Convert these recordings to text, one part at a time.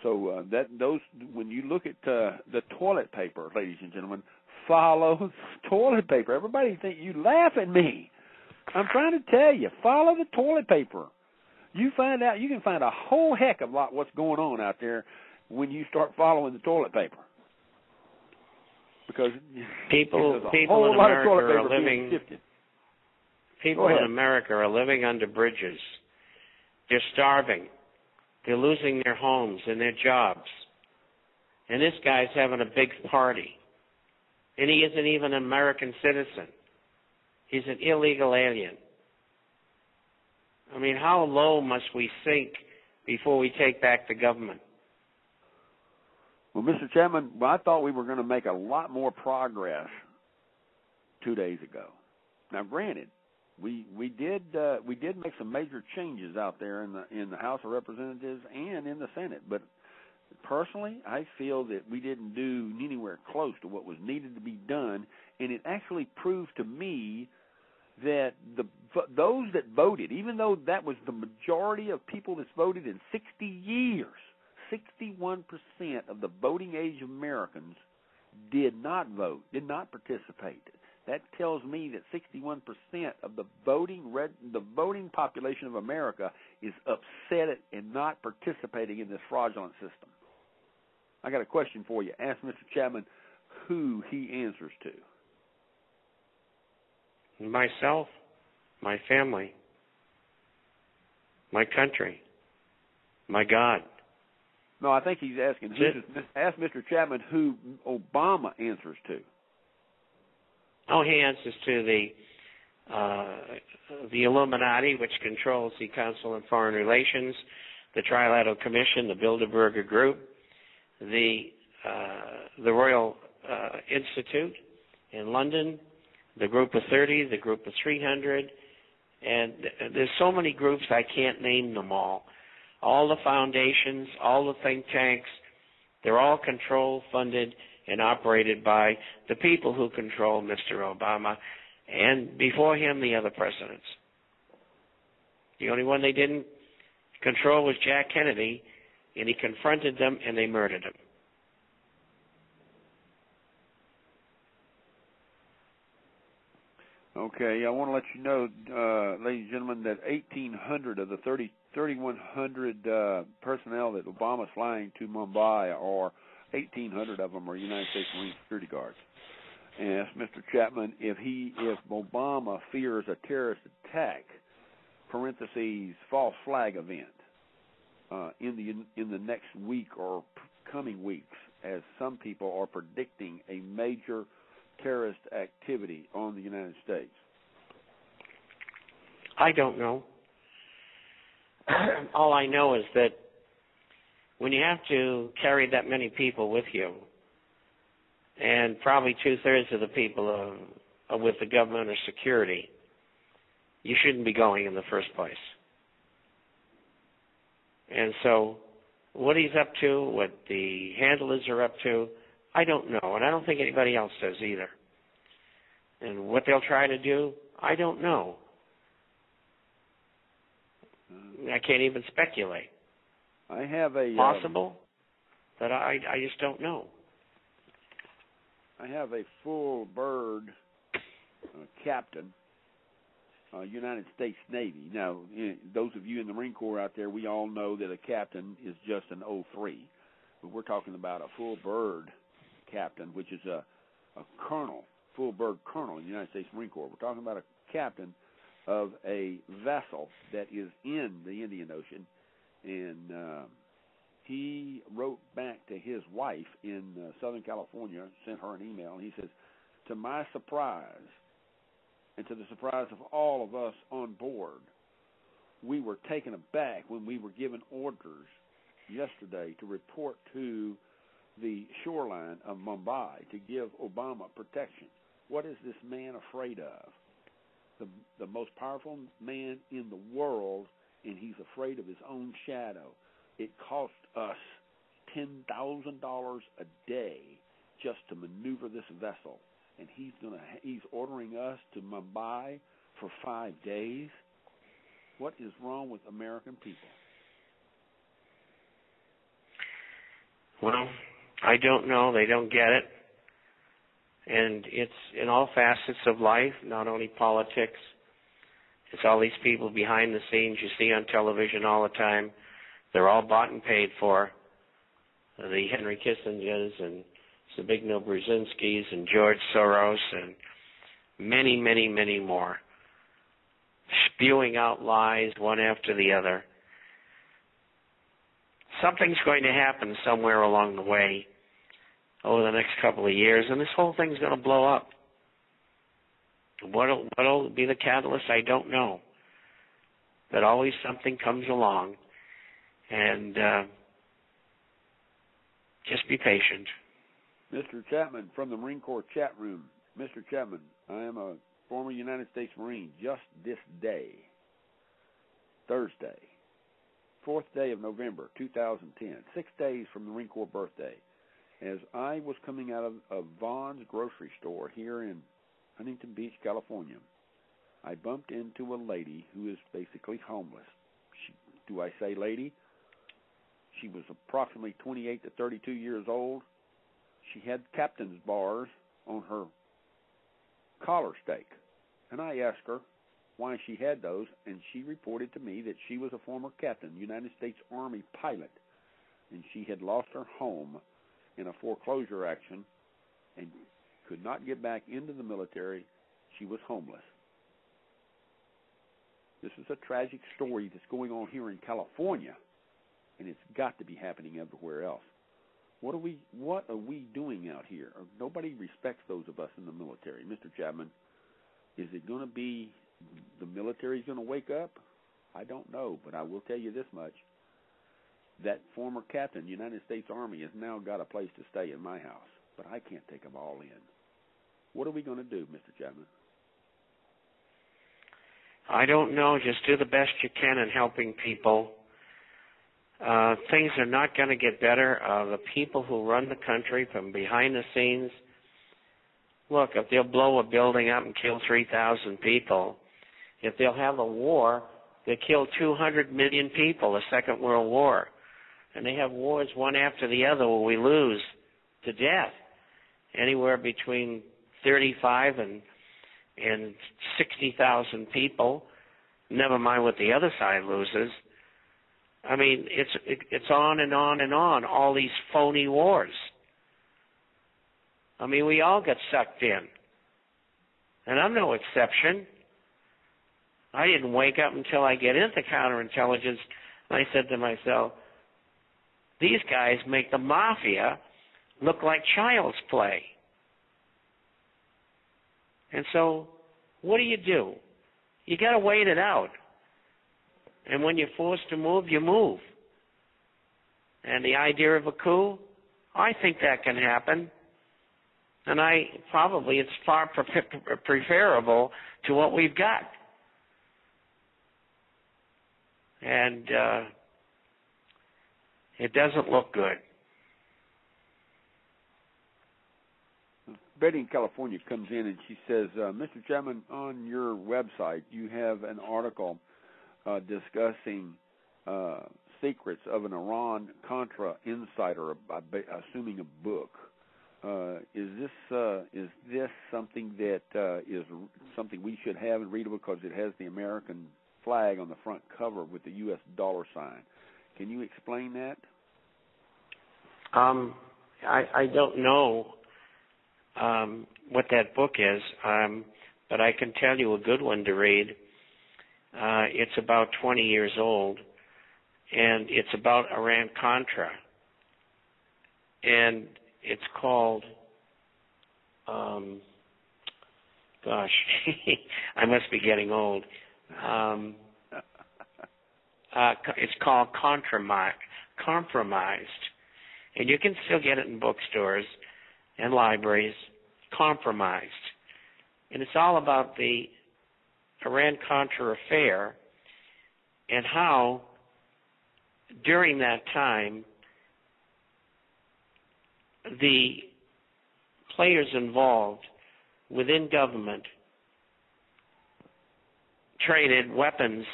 So when you look at the toilet paper, ladies and gentlemen, follow toilet paper. Everybody think you laugh at me. I'm trying to tell you, follow the toilet paper. You can find a whole heck of a lot what's going on out there when you start following the toilet paper. Because people in America are living under bridges. They're starving. They're losing their homes and their jobs. And this guy's having a big party. And he isn't even an American citizen. He's an illegal alien. I mean, how low must we sink before we take back the government? Well, Mr. Chapman, I thought we were going to make a lot more progress 2 days ago. Now, granted, we did make some major changes out there in the House of Representatives and in the Senate, but personally, I feel that we didn't do anywhere close to what was needed to be done, and it actually proved to me that those that voted, even though that was the majority of people that's voted in 60 years, 61% of the voting age Americans did not vote, did not participate. That tells me that 61% of the voting population of America is upset and not participating in this fraudulent system. I got a question for you. Ask Mr. Chapman who he answers to. Myself, my family, my country, my God. No, I think he's asking. Ask Mr. Chapman who Obama answers to. Oh, he answers to the Illuminati, which controls the Council on Foreign Relations, the Trilateral Commission, the Bilderberger Group, the Royal Institute in London, the Group of 30, the Group of 300, and there's so many groups I can't name them all. All the foundations, all the think tanks, they're all controlled, funded, and operated by the people who control Mr. Obama, and before him, the other presidents. The only one they didn't control was Jack Kennedy, and he confronted them, and they murdered him. Okay, I want to let you know, ladies and gentlemen, that 1,800 of the 3,100 personnel that Obama's flying to Mumbai, or 1,800 of them are United States Marine security guards. And ask Mr. Chapman if Obama fears a terrorist attack, parentheses, false flag event, in the next week or coming weeks, as some people are predicting a major terrorist activity on the United States. I don't know. All I know is that when you have to carry that many people with you, and probably 2/3 of the people are with the government or security, you shouldn't be going in the first place. And so what he's up to, what the handlers are up to, I don't know, and I don't think anybody else does either. And what they'll try to do, I don't know. I can't even speculate. I have a possible, but I just don't know. I have a full bird captain, United States Navy. Now, those of you in the Marine Corps out there, we all know that a captain is just an 03. But we're talking about a full bird captain, which is a colonel, full bird colonel in the United States Marine Corps. We're talking about a captain of a vessel that is in the Indian Ocean, and he wrote back to his wife in Southern California, sent her an email, and he says, to my surprise, and to the surprise of all of us on board, we were taken aback when we were given orders yesterday to report to the shoreline of Mumbai to give Obama protection. What is this man afraid of? The most powerful man in the world, and he's afraid of his own shadow. It cost us $10,000 a day just to maneuver this vessel, and he's ordering us to Mumbai for 5 days. What is wrong with American people? Well, I don't know. They don't get it. And it's in all facets of life, not only politics. It's all these people behind the scenes you see on television all the time. They're all bought and paid for. The Henry Kissingers and Zbigniew Brzezinskis and George Soros and many, many, many more, spewing out lies one after the other. Something's going to happen somewhere along the way over the next couple of years, and this whole thing's going to blow up. What'll be the catalyst, I don't know. But always something comes along, and just be patient. Mr. Chapman from the Marine Corps chat room. Mr. Chapman, I am a former United States Marine just this day, Thursday, 4th day of November, 2010, 6 days from the Marine Corps birthday. As I was coming out of Vaughn's grocery store here in Huntington Beach, California, I bumped into a lady who is basically homeless. Do I say lady? She was approximately 28 to 32 years old. She had captain's bars on her collar stake. And I asked her why she had those, and she reported to me that she was a former captain, United States Army pilot, and she had lost her home in a foreclosure action and could not get back into the military. She was homeless. This is a tragic story that's going on here in California, and it's got to be happening everywhere else. What are we doing out here? Nobody respects those of us in the military. Mr. Chapman, is it going to be the military's going to wake up? I don't know, but I will tell you this much. That former captain, United States Army, has now got a place to stay in my house, but I can't take them all in. What are we going to do, Mr. Chapman? I don't know. Just do the best you can in helping people. Things are not going to get better. The people who run the country from behind the scenes, look, if they'll blow a building up and kill 3,000 people, if they'll have a war, they kill 200 million people, the Second World War. And they have wars one after the other where we lose to death, anywhere between 35 and 60,000 people, never mind what the other side loses. I mean, it's on and on and on, all these phony wars. I mean, we all get sucked in. And I'm no exception. I didn't wake up until I get into counterintelligence, and I said to myself, these guys make the mafia look like child's play. And so, what do? You got to wait it out. And when you're forced to move, you move. And the idea of a coup, I think that can happen. And it's far preferable to what we've got. And it doesn't look good. Betty in California comes in and she says, Mr. Chapman, on your website you have an article discussing secrets of an Iran-Contra insider, assuming a book. Is this something that is something we should have and read because it has the American flag on the front cover with the U.S. dollar sign? Can you explain that? I don't know what that book is, but I can tell you a good one to read. It's about 20 years old, and it's about Iran-Contra. And it's called, I must be getting old. It's called Compromised. And you can still get it in bookstores and libraries, Compromised. And it's all about the Iran-Contra affair and how, during that time, the players involved within government traded weapons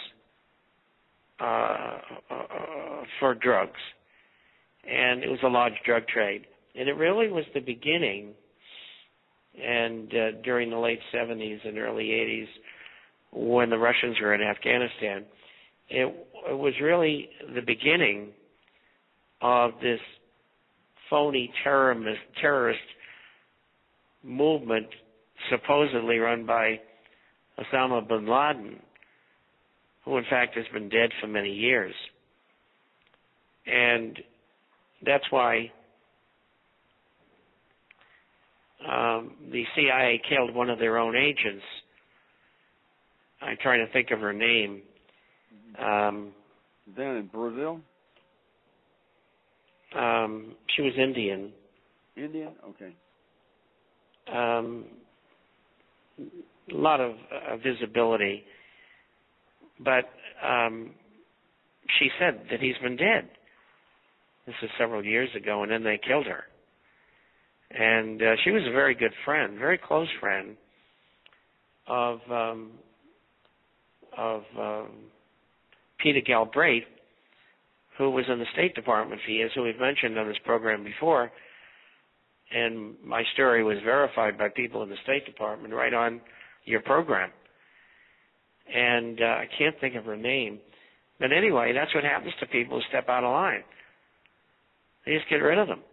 for drugs. and it was a large drug trade. And it really was the beginning, and during the late 70s and early 80s, when the Russians were in Afghanistan, it was really the beginning of this phony terrorist movement supposedly run by Osama bin Laden, who in fact has been dead for many years. And that's why the CIA killed one of their own agents. I'm trying to think of her name. Down in Brazil? She was Indian. Indian? Okay. A lot of visibility. But she said that he's been dead. This is several years ago, and then they killed her. And she was a very good friend, very close friend of Peter Galbraith, who was in the State Department for years, who we've mentioned on this program before. And my story was verified by people in the State Department right on your program. And I can't think of her name. But anyway, that's what happens to people who step out of line. They just get rid of them.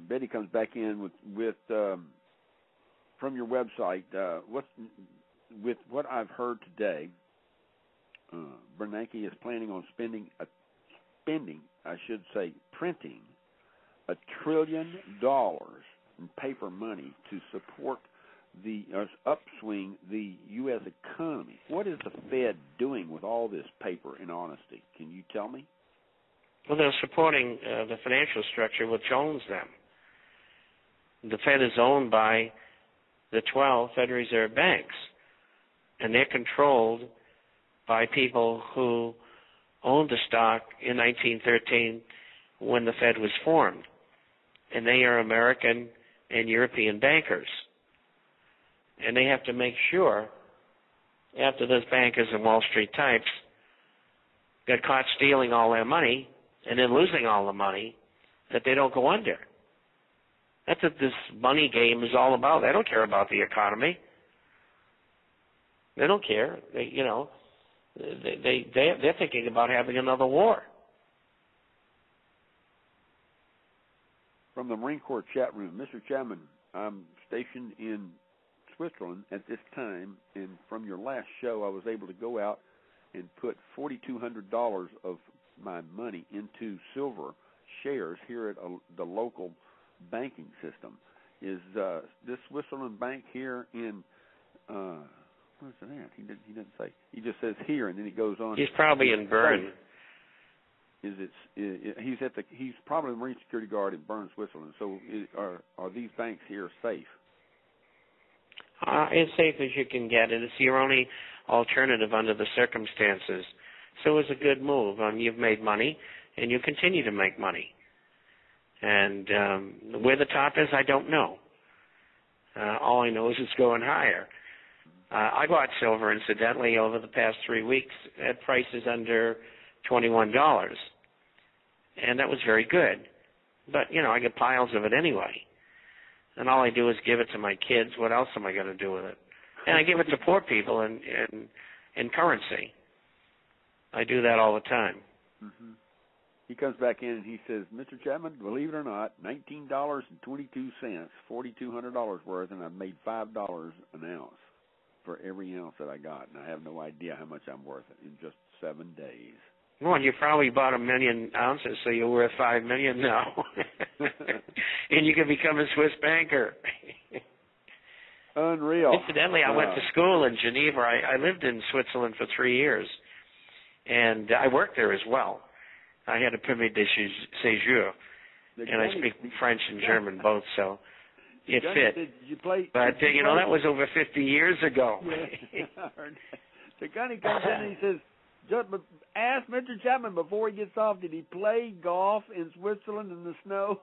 Betty comes back in with from your website. With what I've heard today, Bernanke is planning on printing $1 trillion in paper money to support the upswing the U.S. economy. What is the Fed doing with all this paper, in honesty? Can you tell me? Well, they're supporting the financial structure which owns them. The Fed is owned by the 12 Federal Reserve banks, and they're controlled by people who owned the stock in 1913 when the Fed was formed. And they are American and European bankers. And they have to make sure, after those bankers and Wall Street types got caught stealing all their money and then losing all the money, that they don't go under. That's what this money game is all about. They don't care about the economy. They don't care. They're thinking about having another war. From the Marine Corps chat room, Mr. Chapman, I'm stationed in Switzerland at this time, and from your last show, I was able to go out and put $4,200 of my money into silver shares here at the local banking system. Is this Switzerland bank here in where's it at? He didn't say. He just says here, and then he goes on. He's probably in Bern. He's probably the Marine Security Guard in Bern, Switzerland. So are these banks here safe? As safe as you can get it. It's your only alternative under the circumstances. So it was a good move. You've made money, and you continue to make money. And where the top is, I don't know. All I know is it's going higher. I bought silver, incidentally, over the past 3 weeks at prices under $21. And that was very good. But, I get piles of it anyway. And all I do is give it to my kids. What else am I going to do with it? And I give it to poor people in currency. I do that all the time. Mm-hmm. He comes back in and he says, Mr. Chapman, believe it or not, $19.22, $4,200 worth, and I've made $5 an ounce for every ounce that I got. And I have no idea how much I'm worth in just 7 days. Well, you probably bought 1 million ounces, so you're worth $5 million now. And you can become a Swiss banker. Unreal. Incidentally, I went to school in Geneva. I lived in Switzerland for 3 years, and I worked there as well. I had a permis de séjour, and I speak French and German both, so it fit. Did you play? But that was over 50 years ago. Yeah. The gunny comes in and he says, ask Mr. Chapman before he gets off, did he play golf in Switzerland in the snow?